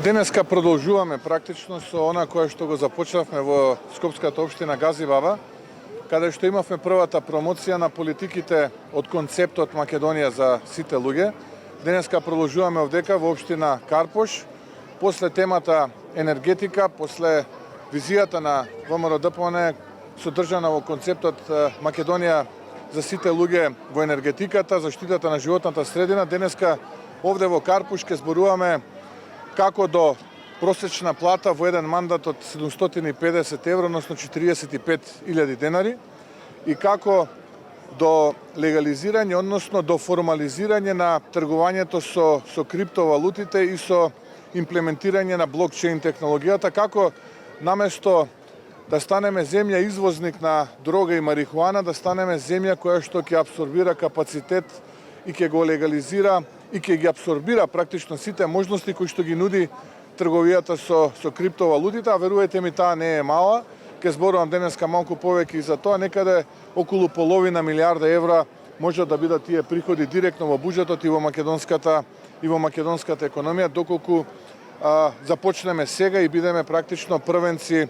Денеска продолжуваме практично со она кое што го започнавме во Скопската општина Газибаба, каде што имавме првата промоција на политиките од концептот Македонија за сите луѓе. Денеска продолжуваме овдека во општина Карпош, после темата енергетика, после визијата на ВМРО-ДПМН содржана во концептот Македонија за сите луѓе во енергетиката, заштитата на животната средина. Денеска овде во Карпош ке зборуваме како до просечна плата во еден мандат од 750 евро, односно 45.000 денари, и како до легализирање, односно до формализирање на тргувањето со криптовалутите и со имплементирање на блокчейн технологијата, како наместо да станеме земја извозник на дрога и марихуана, да станеме земја која што ќе абсорбира капацитет и ќе го легализира и ќе ги абсорбира практично сите можности кои што ги нуди трговијата со криптовалутите, а верувајте ми, таа не е мала. Ке зборувам денеска малку повеќе и за тоа, некаде околу половина милиарда евра може да бидат тие приходи директно во буџетот и во македонската економија, доколку започнеме сега и бидеме практично првенци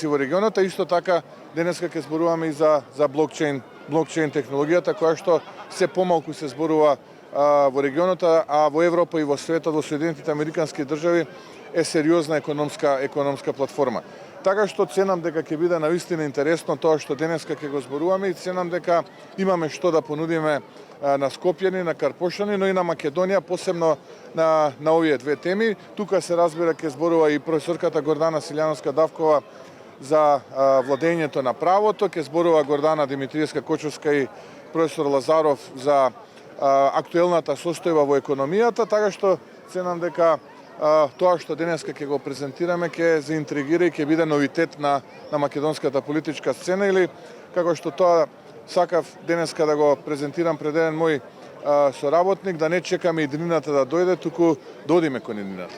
во регионот. Исто така денеска ќе зборуваме и за блокчейн технологијата, која што се помалку се зборува во регионот, а во Европа и во светот, во Соединетите Американски држави е сериозна економска платформа. Така што ценам дека ќе биде навистина интересно тоа што денеска ќе го зборуваме и ценам дека имаме што да понудиме на скопјани, на карпошани, но и на Македонија, посебно на овие две теми. Тука се разбира ќе зборува и професорката Гордана Силјановска-Давкова за владењето на правото, ќе зборува Гордана Димитриевска-Кочовска и професор Лазаров за актуелната состојба во економијата, така што ценам дека тоа што денеска ќе го презентираме ќе заинтригира и ќе биде новитет на македонската политичка сцена, или како што тоа сакав денеска да го презентирам пред еден мој соработник, да не чекаме иднината да дојде, туку да одиме кон иднината.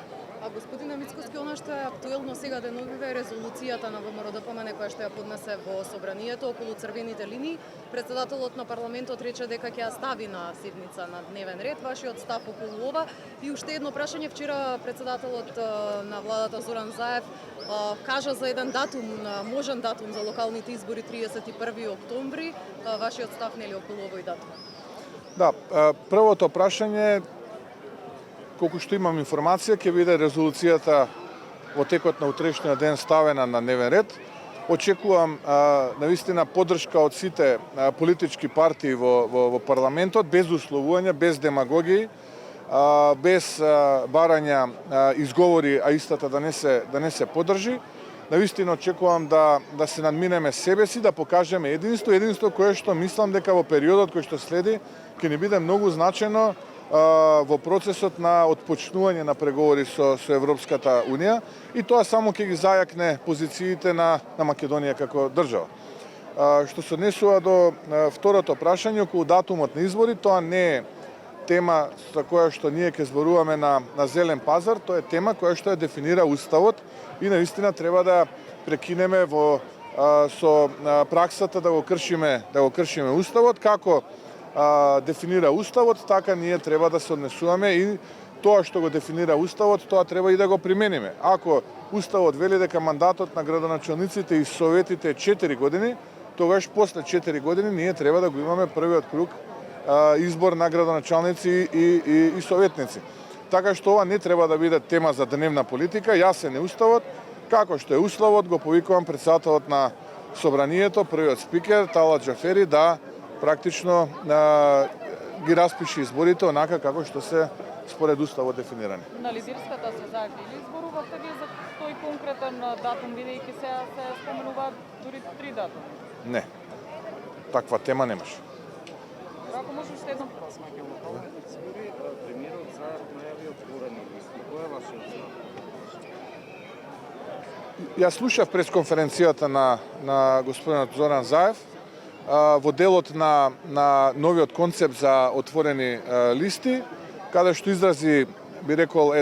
Господине Мицкоски, она што е актуелно сега деновиве е резолуцијата на ВМРО-ДПМН која што ја поднесе во собранието околу црвените линии. Председателот на парламентот рече дека ќе ја стави на седница на дневен ред. Вашиот став околу ова? И уште едно прашање. Вчера председателот на владата Зоран Заев кажа за еден датум, можен датум за локалните избори 31 октомври. Вашиот став нели околу овој датум? Да, првото прашање, колку што имам информација, ќе биде резолуцијата во текот на утрешниот ден ставена на дневен ред. Очекувам навистина поддршка од сите политички партии во парламентот, без условувања, без демагогии, без барања изговори, а истата да не се поддржи. Навистина очекувам да се надминеме себе си, да покажеме единство кое што мислам дека во периодот кој што следи ќе ни биде многу значено во процесот на отпочнување на преговори со Европската Унија, и тоа само ќе ги зајакне позициите на Македонија како држава. Што се однесува до второто прашање околу датумот на избори, тоа не е тема за која што ние ќе зборуваме на зелен пазар, тоа е тема која што ја дефинира Уставот и наистина треба да прекинеме со праксата да го кршиме Уставот. Како дефинира Уставот, така ние треба да се однесуваме, и тоа што го дефинира Уставот, тоа треба и да го примениме. Ако Уставот вели дека мандатот на градоначалниците и советите е 4 години, тогаш после 4 години ние треба да го имаме првиот круг избор на градоначалници и советници. Така што ова не треба да биде тема за дневна политика, јасен е Уставот, како што е Уставот, го повикувам председателот на собранието, првиот спикер Талат Џафери, да практично ги распише изборите онака како што се според Уставот дефинирани. На лидерската се зајавили изборувавте вие за тој конкретен датум, бидејќи сега се споменуваат дури 3 датуми? Не, таква тема немаше. Ако може уште едно прашање. Премиерот Заев најави отворени листи. Кој е вашиот став? Јас слушав пресконференцијата на господинот Зоран Заев во делот на новиот концепт за отворени листи, каде што изрази, би рекол,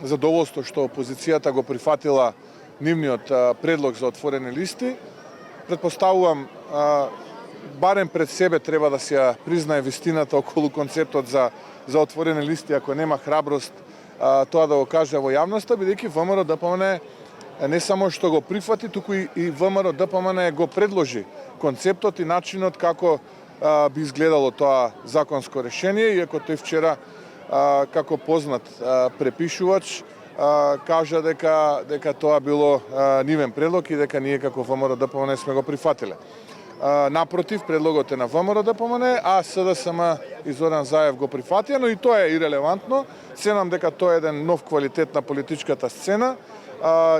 задоволство што опозицијата го прифатила нивниот предлог за отворени листи. Предпоставувам, барем пред себе треба да се ја признае вистината околу концептот за отворени листи, ако нема храброст тоа да го каже во јавноста, бидејќи ВМРО ДПМН не само што го прифати, туку и ВМРО ДПМН го предложи концептот и начинот како би изгледало тоа законско решение, иако тој вчера како познат препишувач кажа дека тоа било нивен предлог и дека ние како ВМРО ДПМН сме го прифатиле. Напротив, предлогот е на ВМРО ДПМН, а СДСМ и Зоран Заев го прифатија, но и тоа е ирелевантно. Ценам дека тоа е еден нов квалитет на политичката сцена.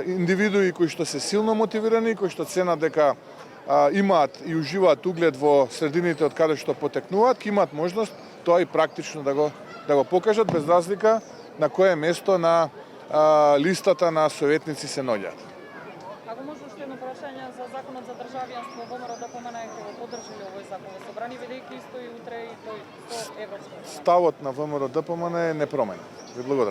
Индивидуи кои што се силно мотивирани, кои што ценат дека имаат и уживаат углед во средините од каде што потекнуваат, ќе имаат можност тоа и практично да го покажат, без разлика на кое место на листата на советници се наоѓаат. Ако може уште едно прашање за законот за државјанство, ВМРО ДПМН ќе го поддржи ли овој закон во собрание, бидејќи исто и утре и тој со европско? Ставот на ВМРО ДПМН е непроменет. Ви благодарам.